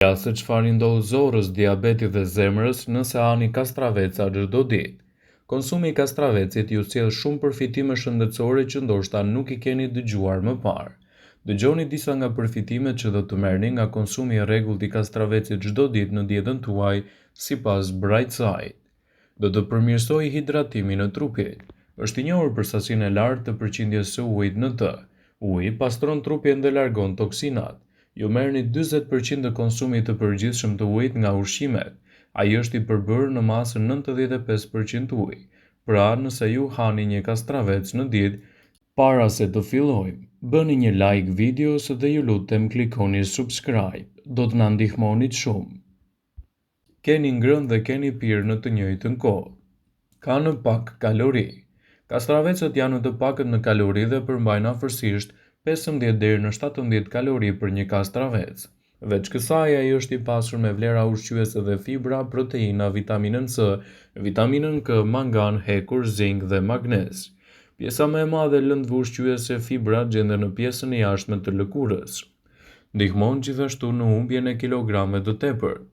Ja se çfarë ndodh zorrës, diabetit dhe zemrës nëse hani kastraveca çdo ditë. Konsumi i kastravecit ju sjell shumë përfitime shëndetësore që ndoshta nuk i keni dëgjuar më parë. Dëgjoni disa nga përfitimet që do të merrni nga konsumi i rregullt i kastravecit çdo ditë në dietën tuaj, sipas Brightside. Do të përmirësojë hidratimin e trupit. Është i njohur për sasinë e lartë të përqindjes së ujit në të. Uji pastron trupin dhe largon toksinat. Ju merrni 40% të konsumit të përgjithshëm të ujit nga ushqimet. Ai është i përbërë në masën 95% ujë. Pra, nëse ju hani një kastravec në ditë, para se të fillojmë, bëni një like videos dhe ju lutem klikoni subscribe. Do të na ndihmonit shumë. Keni ngrënë dhe keni pirë në të njëjtën kohë. Ka në pak kalori. Kastravecët janë të pakët në kalori dhe përmbajnë afërsisht 15 deri në 17 kalori për një kastravec. Veç kësaj, ai është i pasur me vlera ushqyese dhe fibra, proteina, vitaminën C, vitaminën K, mangan, hekur, zink dhe magnez. Pjesa më e madhe e lëndëve ushqyese fibra gjenden në pjesën e jashtme të lëkurës. Ndihmon gjithashtu në humbjen e kilograme të tepërt.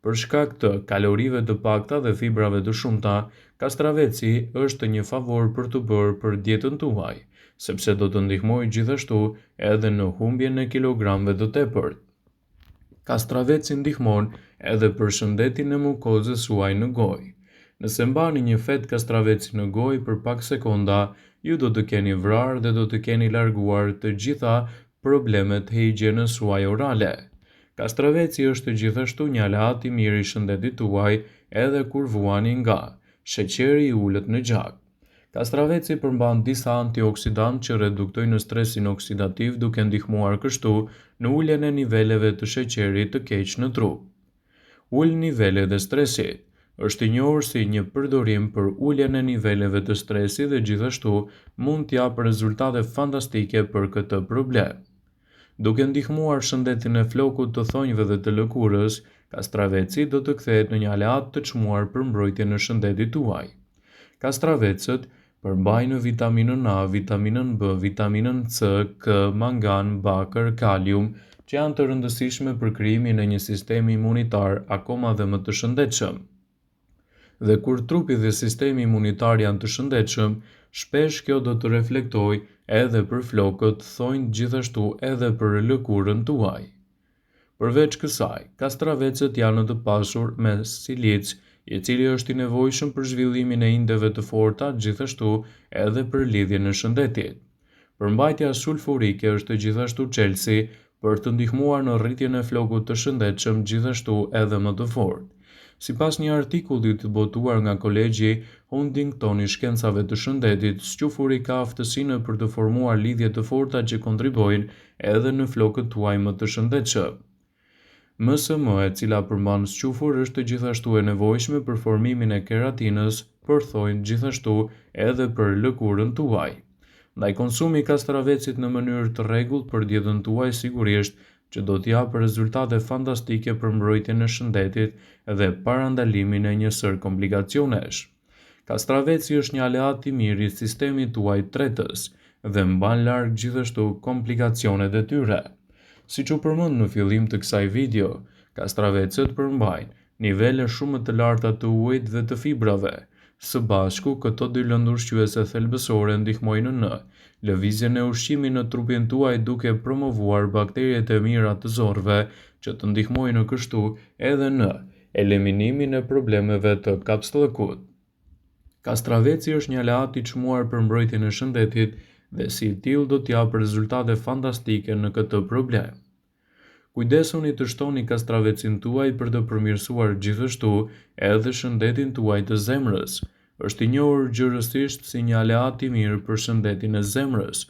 Për shkak të kalorive të pakta dhe fibrave të shumta, kastraveci është një favor për të bërë për dietën tuaj, sepse do të ndihmojë gjithashtu edhe në humbjen e kilogramëve të tepërt. Kastraveci ndihmon edhe për shëndetin e mukozës suaj në gojë. Nëse mbani një fet kastraveci në gojë për pak sekonda, ju do të keni vrarë dhe do të keni larguar të gjitha problemet e higjienës suaj orale. Kastraveci është gjithashtu një aleat i mirë i shëndetit tuaj edhe kur vuani nga sheqeri i ulët në gjak. Kastraveci përmban disa antioksidantë që reduktojnë stresin oksidativ duke ndihmuar kështu në uljen e niveleve të sheqerit të keq në trup. Ul nivelet e stresit. Është i njohur si një përdorim për uljen e niveleve të stresit dhe gjithashtu mund të japë rezultate fantastike për këtë problem. Duke ndihmuar shëndetin e flokut të thonjve dhe të lëkurës, kastraveci do të kthehet në një aleat të çmuar për mbrojtjen e shëndetit tuaj. Kastravecët përmbajnë vitaminën A, vitaminën B, vitaminën C, K, mangan, bakër, kalium, që janë të rëndësishme për krijimin e një sistemi imunitar akoma dhe më të shëndetshëm. Dhe kur trupi dhe sistemi imunitar janë të shëndetshëm, shpesh kjo do të reflektojë edhe për flokët, thonjt gjithashtu edhe për lëkurën tuaj. Përveç kësaj, kastravecët janë të pasur me silic, i cili është i nevojshëm për zhvillimin e indeve të forta, gjithashtu edhe për lidhjen e shëndetit. Përmbajtja sulfurike është gjithashtu çelësi për të ndihmuar në rritjen e flokut të shëndetshëm, gjithashtu edhe më të fortë. Sipas një artikulli të botuar nga Kolegji Huntington i shkencave të shëndetit, squfuri ka aftësinë për të formuar lidhje të forta që kontribuojnë edhe në flokët tuaj më të shëndetshëm. MSM, e cila përmban squfur, është gjithashtu e nevojshme për formimin e keratinës, thonjt gjithashtu edhe për lëkurën tuaj. Ndaj konsumi i kastravecit në mënyrë të rregullt për dietën tuaj sigurisht që do t'japë rezultate fantastike për mbrojtjen e shëndetit dhe parandalimin e një sër komplikacionesh. Kastraveci është një aleat i mirë i sistemit tuaj tretës dhe mban larg gjithashtu komplikacionet e tyre. Siç u përmend në fillim të kësaj video, kastravecët përmbajnë nivele shumë të larta të ujit dhe të fibrave. Së bashku, këto dy lëndë ushqyese thelbësore ndihmojnë në lëvizjen e ushqimit në trupin tuaj duke promovuar bakteriet e mira të zorrëve që të ndihmojnë kështu edhe në eliminimin e problemeve të kapslëkut. Kastraveci është një aleat i çmuar për mbrojtjen e shëndetit dhe si i tillë do t'japë rezultate fantastike në këtë problem. Kujdesuni të shtoni kastravecin tuaj për të përmirësuar gjithashtu edhe shëndetin tuaj të zemrës. Është i njohur gjërësisht si një aleat i mirë për shëndetin e zemrës.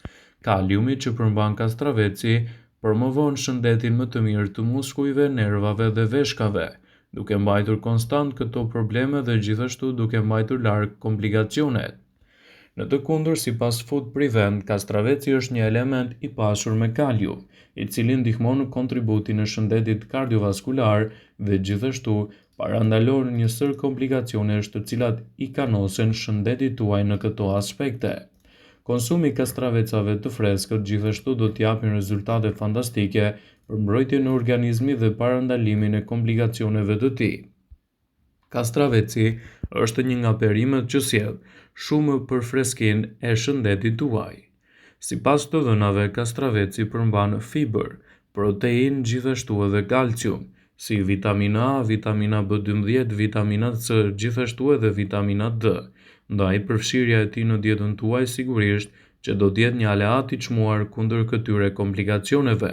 Kaliumi që përmban kastraveci promovon shëndetin më të mirë të muskujve, nervave dhe veshkave, duke mbajtur konstant këto probleme dhe gjithashtu duke mbajtur larg komplikacionet. Në të kundër, sipas Food Prevent, kastraveci është një element i pasur me kalium, i cili ndihmon në kontributin e shëndetit kardiovaskular dhe gjithashtu parandalon një sër komplikacionesh të cilat i kanosen shëndetit tuaj në këto aspekte. Konsumi i kastravecave të freskët gjithashtu do t'japin rezultate fantastike për mbrojtjen e organizmit dhe parandalimin e komplikacioneve të tij. Kastraveci është një nga perimet që sjell shumë për freskinë e shëndetit tuaj. Sipas të dhënave, kastraveci përmban fibër, protein gjithashtu edhe kalcium, si vitamina A, vitamina B12, vitamina C, gjithashtu edhe vitamina D. Ndaj përfshirja e tij në dietën tuaj sigurisht që do të jetë një aleat i çmuar kundër këtyre komplikacioneve.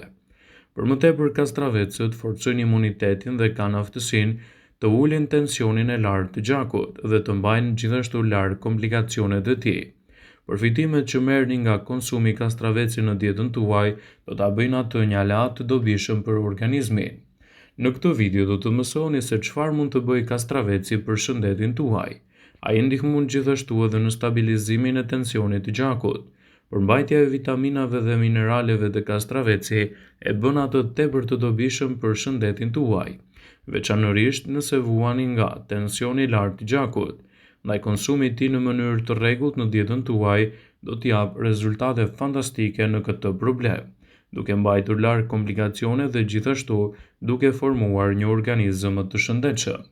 Për më tepër, kastravecët forcojnë imunitetin dhe kanë aftësinë të ulin tensionin e lartë të gjakut dhe të mbajnë gjithashtu larg komplikacionet e tij. Përfitimet që merrni nga konsumi i kastravecit në dietën tuaj do ta bëjnë atë një aleat të dobishëm për organizmin. Në këtë video do të mësoni se çfarë mund të bëjë kastraveci për shëndetin tuaj. Ai ndihmon gjithashtu edhe në stabilizimin e tensionit të gjakut. Përmbajtja e vitaminave dhe mineraleve të kastraveci e bën atë tepër të dobishëm për shëndetin tuaj, veçanërisht nëse vuani nga tensioni i lartë i gjakut. Ndaj konsumi i tij në mënyrë të rregullt në dietën tuaj do t'i japë rezultate fantastike në këtë problem, duke mbajtur larg komplikacione dhe gjithashtu duke formuar një organizëm më të shëndetshëm.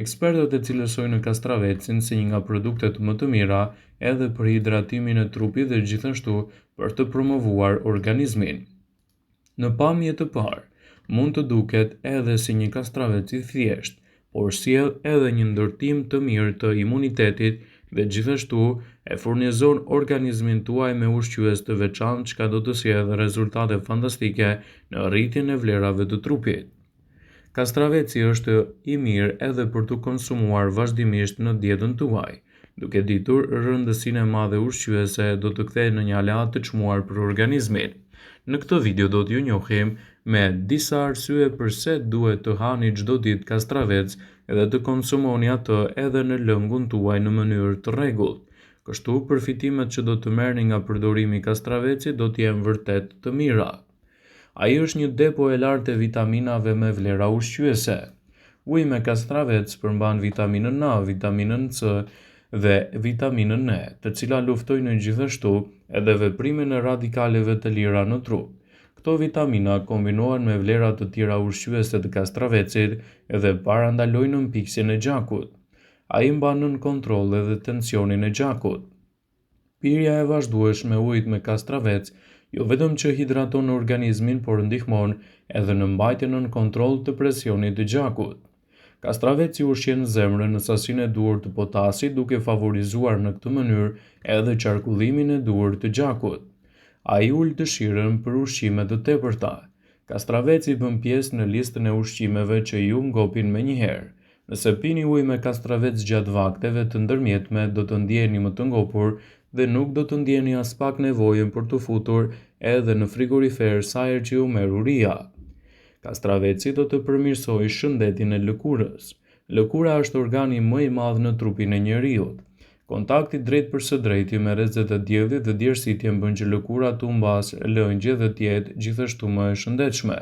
Ekspertët e cilësojnë kastravecin si një nga produktet më të mira edhe për hidratimin e trupit dhe gjithashtu për të promovuar organizmin. Në pamje të parë, mund të duket edhe si një kastravec i thjeshtë, por sjell edhe një ndërtim të mirë të imunitetit dhe gjithashtu e furnizon organizmin tuaj me ushqyes të veçantë çka do të sjellë rezultate fantastike në rritjen e vlerave të trupit. Kastraveci është i mirë edhe për të konsumuar vazhdimisht në dietën tuaj, duke ditur rëndësinë e madhe ushqyese do të kthehej në një aleat të çmuar për organizmin. Në këtë video do t'ju njohim me disa arsye pse duhet të hani çdo ditë kastravec dhe të konsumoni atë edhe në lëngun tuaj në mënyrë të rregullt. Kështu, përfitimet që do të merrni nga përdorimi i kastravecit do të jenë vërtet të mira. Ai është një depo e lartë e vitaminave me vlera ushqyese. Uji me kastravec përmban vitaminën A, vitaminën C dhe vitaminën E, të cilat luftojnë gjithashtu edhe veprimin e radikaleve të lira në trup. Këto vitamina kombinohen me vlera të tjera ushqyese të kastravecit dhe parandalojnë mpiksin e gjakut. Ai mban nën kontroll edhe tensionin e gjakut. Pirja e vazhdueshme e ujit me kastravec jo vetëm që hidraton organizmin, por ndihmon edhe në mbajtjen nën kontroll të presionit të gjakut. Kastraveci ushqen zemrën në sasinë e duhur të potasit, duke favorizuar në këtë mënyrë edhe qarkullimin e duhur të gjakut. Ai ul dëshirën për ushqime të tepërta. Kastraveci bën pjesë në listën e ushqimeve që ju ngopin menjëherë. Nëse pini ujë me kastravec gjatë vakteve të ndërmjetme, do të ndjeni më të ngopur dhe nuk do të ndjeni as pak nevojën për të futur edhe në frigorifer sa herë që ju merr uria. Kastraveci do të përmirësojë shëndetin e lëkurës. Lëkura është organi më i madh në trupin e njeriut. Kontakti drejt për së drejti me rrezet e diellit dhe djersitjen bën që lëkura të humbasë lëngje dhe të jetë gjithashtu më e shëndetshme.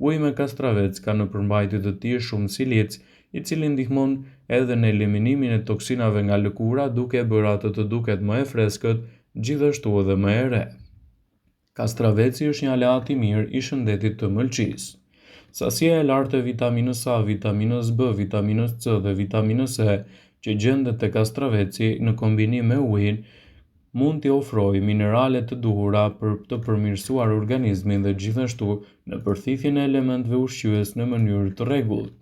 Uji me kastravec ka në përmbajtje të tij shumë silic, i cili ndihmon edhe në eliminimin e toksinave nga lëkura, duke bërë atë të duket më e freskët, gjithashtu edhe më e re. Kastraveci është një aleat i mirë i shëndetit të mëlçisë. Sasia e lartë e vitaminës A, vitaminës B, vitaminës C dhe vitaminës E që gjendet te kastraveci në kombinim me ujin mund t'i ofrojë minerale të duhura për të përmirësuar organizmin dhe gjithashtu në përthithjen e elementeve ushqyes në mënyrë të rregullt.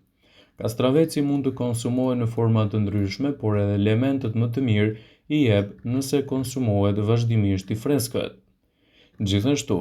Kastraveci mund të konsumohet në forma të ndryshme, por edhe elementet më të mirë i jep nëse konsumohet vazhdimisht i freskët. Gjithashtu,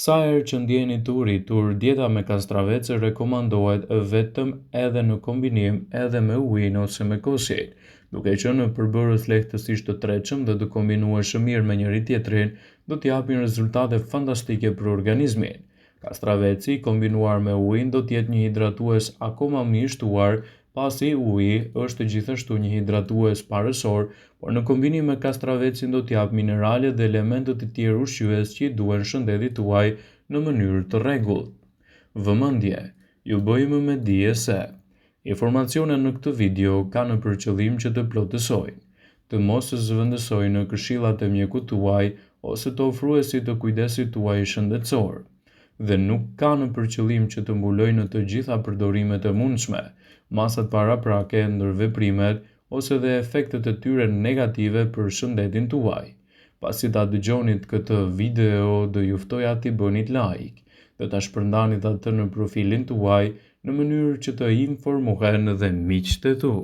sa herë që ndjeni të uritur, dieta me kastravec rekomandohet vetëm edhe në kombinim edhe me ujin ose me kosit, duke qenë përbërës lehtësisht të tretshëm dhe të kombinueshëm mirë me njëri tjetrin, do t'i japin rezultate fantastike për organizmin. Kastraveci kombinuar me ujin do të jetë një hidratues akoma më i shtuar, pasi uji është gjithashtu një hidratues parësor, por në kombinim me kastravecin do të jap minerale dhe elemente të tjerë ushqyes që i duhen shëndetit tuaj në mënyrë të rregullt. Vëmendje, ju bëjmë me dije se informacionet në këtë video kanë për qëllim që të plotësojnë, të mos zëvendësojnë në këshillat e mjekut tuaj ose të ofruesit të kujdesit tuaj shëndetësor, dhe nuk kanë për qëllim që të mbulojnë në të gjitha përdorimet e mundshme, masat paraprake ndër veprimet ose dhe efektet e tyre negative për shëndetin tuaj. Pasi ta dëgjonit këtë video, do ju ftoja t'i bënit like dhe ta shpërndanit atë në profilin tuaj në mënyrë që të informohen dhe miqtë e tu.